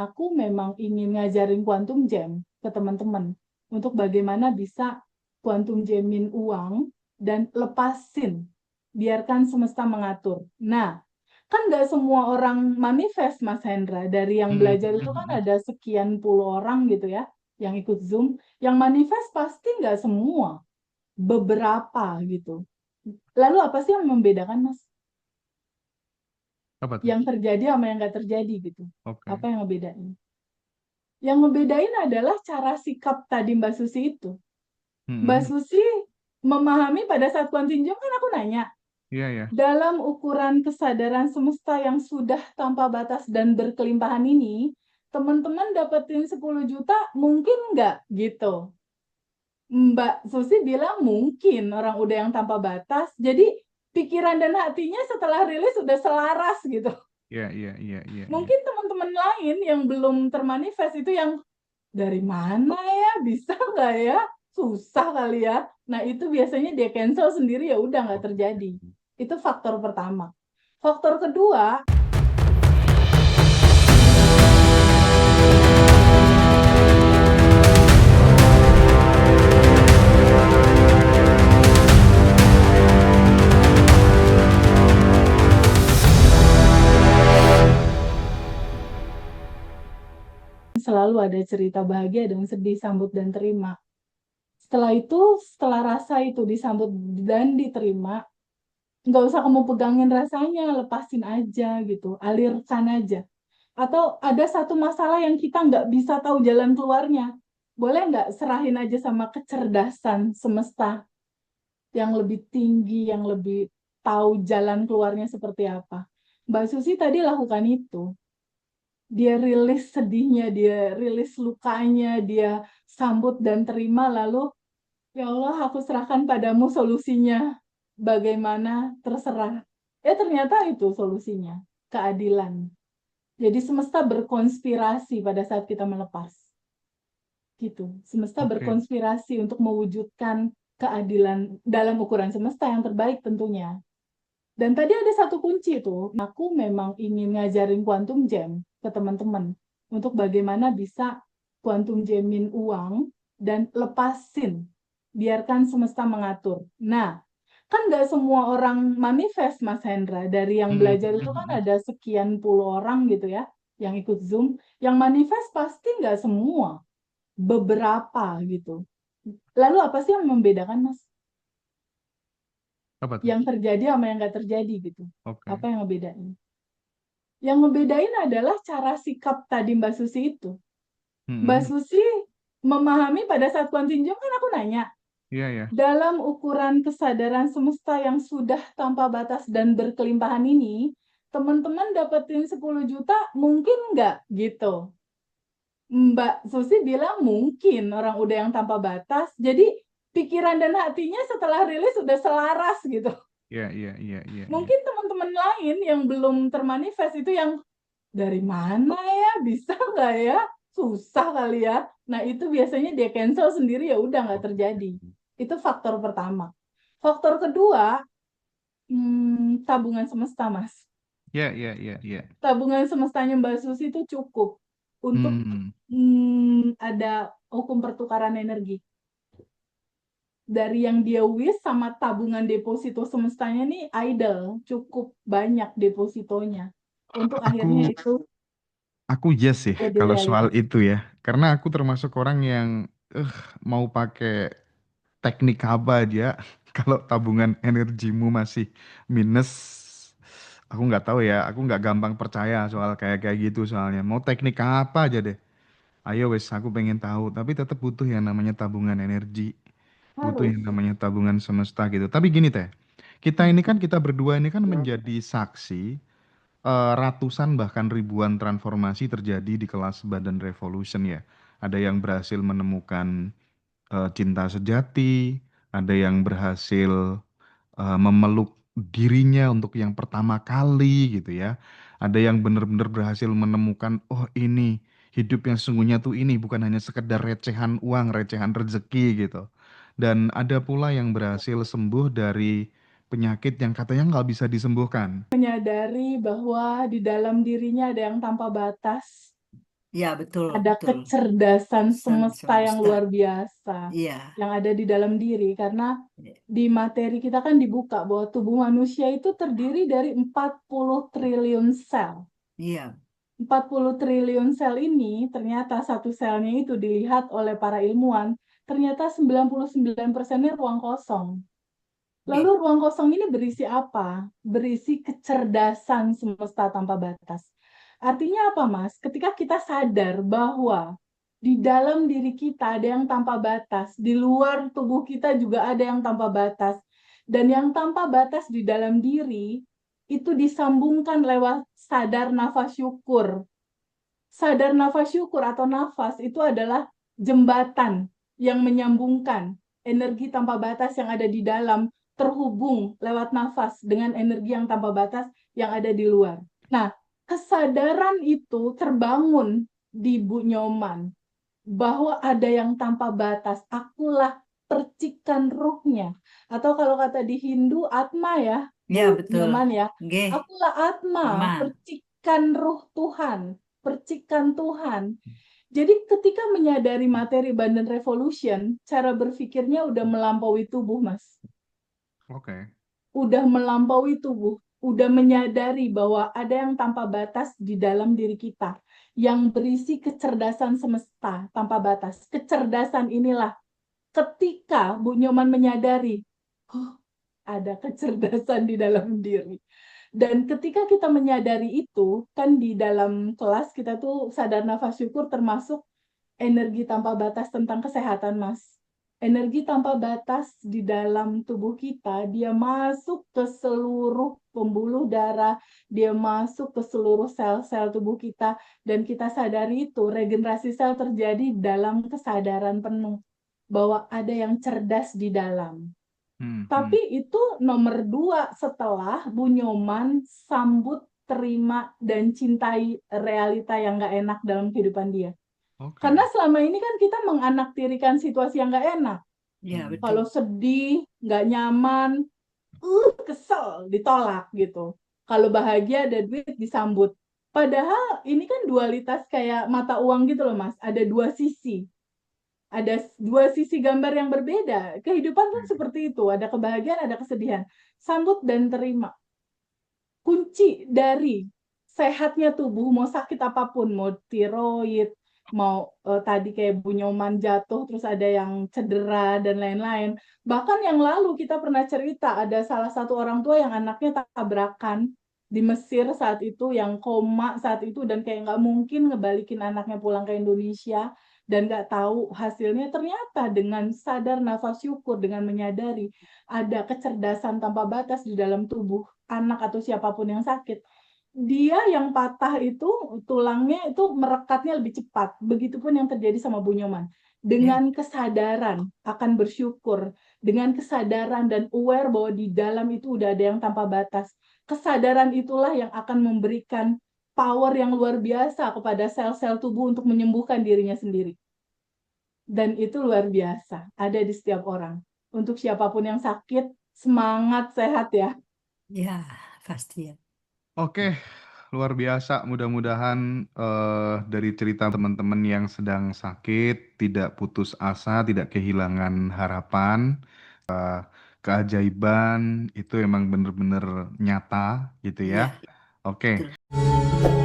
Aku memang ingin ngajarin quantum jam ke teman-teman untuk bagaimana bisa quantum jamin uang dan lepasin, biarkan semesta mengatur. Nah, kan nggak semua orang manifest, Mas Hendra. Dari yang belajar itu kan ada sekian puluh orang gitu ya, yang ikut Zoom. Yang manifest pasti nggak semua, beberapa gitu. Lalu apa sih yang membedakan, Mas? Apa tuh? Yang terjadi sama yang nggak terjadi gitu. Oke. Apa yang ngebedain? Yang ngebedain adalah cara sikap tadi Mbak Susi itu. Mbak Mhm. Susi memahami pada saat kontinjung kan aku nanya, Iya ya. dalam ukuran kesadaran semesta yang sudah tanpa batas dan berkelimpahan ini, teman-teman dapetin 10 juta mungkin nggak gitu? Mbak Susi bilang mungkin, orang udah yang tanpa batas, jadi pikiran dan hatinya setelah rilis udah selaras gitu. Iya iya iya iya iya. Mungkin teman-teman lain yang belum termanifest itu yang dari mana ya, bisa nggak ya, susah kali ya. Nah itu biasanya dia cancel sendiri, ya udah nggak Oke. terjadi. Itu faktor pertama. Faktor kedua, selalu ada cerita bahagia dan sedih, sambut dan terima. Setelah itu, setelah rasa itu disambut dan diterima, nggak usah kamu pegangin rasanya, lepasin aja gitu, alirkan aja. Atau ada satu masalah yang kita nggak bisa tahu jalan keluarnya, boleh nggak serahin aja sama kecerdasan semesta yang lebih tinggi, yang lebih tahu jalan keluarnya seperti apa. Mbak Susi tadi lakukan itu. Dia rilis sedihnya, dia rilis lukanya, dia sambut dan terima, lalu ya Allah, aku serahkan padamu solusinya. Bagaimana terserah. Ya ternyata itu solusinya, keadilan. Jadi semesta berkonspirasi pada saat kita melepas. Gitu. Semesta Oke. berkonspirasi untuk mewujudkan keadilan dalam ukuran semesta yang terbaik tentunya. Dan tadi ada satu kunci tuh, aku memang ingin ngajarin quantum jam ke teman-teman untuk bagaimana bisa quantum jamin uang dan lepasin, biarkan semesta mengatur. Nah, kan nggak semua orang manifest, Mas Hendra. Dari yang belajar itu kan ada sekian puluh orang gitu ya, yang ikut Zoom. Yang manifest pasti nggak semua, beberapa gitu. Lalu apa sih yang membedakan, Mas? Apa tuh? Yang terjadi sama yang nggak terjadi gitu. Oke. Apa yang ngebedain? Yang ngebedain adalah cara sikap tadi Mbak Susi itu. Mbak Mhm. Susi memahami pada saat kontinjung kan aku nanya, Iya ya. dalam ukuran kesadaran semesta yang sudah tanpa batas dan berkelimpahan ini, teman-teman dapetin 10 juta mungkin nggak gitu? Mbak Susi bilang mungkin, orang udah yang tanpa batas, jadi pikiran dan hatinya setelah rilis udah selaras gitu. Iya iya iya iya iya. Mungkin teman-teman lain yang belum termanifest itu yang dari mana ya, bisa nggak ya, susah kali ya. Nah itu biasanya dia cancel sendiri, ya udah nggak Oke. terjadi. Itu faktor pertama. Faktor kedua, tabungan semesta, Mas. Iya iya iya iya. Tabungan semestanya Mbak Susi itu cukup untuk Hmm. ada hukum pertukaran energi. Dari yang dia wish sama tabungan deposito semestanya nih idle, cukup banyak depositonya. Untuk akhirnya Aku itu aku yes sih jadi kalau soal realitas. itu ya. Karena aku termasuk orang yang eh mau pakai teknik apa aja kalau tabungan energimu masih minus, aku nggak tahu ya, aku nggak gampang percaya soal kayak kayak gitu soalnya. Mau teknik apa aja deh. Ayo wes, aku pengen tahu. Tapi tetap butuh yang namanya tabungan energi, butuh Harus. yang namanya tabungan semesta gitu. Tapi gini teh, kita Hmm. ini kan kita berdua ini kan menjadi saksi ratusan bahkan ribuan transformasi terjadi di kelas Badan Revolution ya. Ada yang berhasil menemukan cinta sejati, ada yang berhasil memeluk dirinya untuk yang pertama kali gitu ya. Ada yang benar-benar berhasil menemukan, oh ini hidup yang sesungguhnya tuh ini bukan hanya sekedar recehan uang, recehan rezeki gitu. Dan ada pula yang berhasil sembuh dari penyakit yang katanya nggak bisa disembuhkan. Menyadari bahwa di dalam dirinya ada yang tanpa batas. Ya, betul, Ada betul. kecerdasan semesta yang Semesta. luar biasa Iya. yang ada di dalam diri, karena di materi kita kan dibuka bahwa tubuh manusia itu terdiri dari 40 triliun sel. Iya. 40 triliun sel ini ternyata satu selnya itu dilihat oleh para ilmuwan, ternyata 99%-nya ruang kosong. Lalu Iya. ruang kosong ini berisi apa? Berisi kecerdasan semesta tanpa batas. Artinya apa, Mas? Ketika kita sadar bahwa di dalam diri kita ada yang tanpa batas, di luar tubuh kita juga ada yang tanpa batas, dan yang tanpa batas di dalam diri itu disambungkan lewat sadar nafas syukur. Sadar nafas syukur atau nafas itu adalah jembatan yang menyambungkan energi tanpa batas yang ada di dalam terhubung lewat nafas dengan energi yang tanpa batas yang ada di luar. Nah, kesadaran itu terbangun di Bu Nyoman bahwa ada yang tanpa batas. Akulah percikan ruhnya. Atau kalau kata di Hindu, Atma ya, Ya, Bu betul. Nyoman ya. Nggih. Akulah Atma, Aman. percikan ruh Tuhan, percikan Tuhan. Jadi ketika menyadari materi Bandan Revolution, cara berpikirnya udah melampaui tubuh, Mas. Oke. Udah melampaui tubuh, udah menyadari bahwa ada yang tanpa batas di dalam diri kita, yang berisi kecerdasan semesta tanpa batas. Kecerdasan inilah ketika Bu Nyoman menyadari, oh, ada kecerdasan di dalam diri. Dan ketika kita menyadari itu, kan di dalam kelas kita tuh sadar nafas syukur termasuk energi tanpa batas tentang kesehatan, Mas. Energi tanpa batas di dalam tubuh kita, dia masuk ke seluruh pembuluh darah, dia masuk ke seluruh sel-sel tubuh kita, dan kita sadari itu, regenerasi sel terjadi dalam kesadaran penuh, bahwa ada yang cerdas di dalam. Tapi itu nomor 2 setelah Bu Nyoman sambut, terima, dan cintai realita yang gak enak dalam kehidupan dia. Oke. Karena selama ini kan kita menganaktirikan situasi yang gak enak. Ya, betul. Kalau sedih, gak nyaman, kesel, ditolak gitu. Kalau bahagia ada duit disambut. Padahal ini kan dualitas kayak mata uang gitu loh, Mas. Ada dua sisi. Ada dua sisi gambar yang berbeda. Kehidupan kan seperti itu. Ada kebahagiaan, ada kesedihan. Sambut dan terima. Kunci dari sehatnya tubuh, mau sakit apapun, mau tiroid, mau tadi kayak Bu Nyoman jatuh, terus ada yang cedera, dan lain-lain. Bahkan yang lalu kita pernah cerita, ada salah satu orang tua yang anaknya tabrakan di Mesir saat itu, yang koma saat itu, dan kayak nggak mungkin ngebalikin anaknya pulang ke Indonesia, dan nggak tahu hasilnya. Ternyata dengan sadar nafas syukur, dengan menyadari ada kecerdasan tanpa batas di dalam tubuh anak atau siapapun yang sakit, dia yang patah itu tulangnya itu merekatnya lebih cepat. Begitupun yang terjadi sama Bu Nyoman. Dengan kesadaran akan bersyukur, dengan kesadaran dan aware bahwa di dalam itu udah ada yang tanpa batas. Kesadaran itulah yang akan memberikan power yang luar biasa kepada sel-sel tubuh untuk menyembuhkan dirinya sendiri. Dan itu luar biasa, ada di setiap orang. Untuk siapapun yang sakit, semangat sehat ya. Ya, pasti ya. Oke, luar biasa. Mudah-mudahan dari cerita teman-teman yang sedang sakit tidak putus asa, tidak kehilangan harapan. Keajaiban itu emang bener-bener nyata gitu ya. Iya, Oke. betul.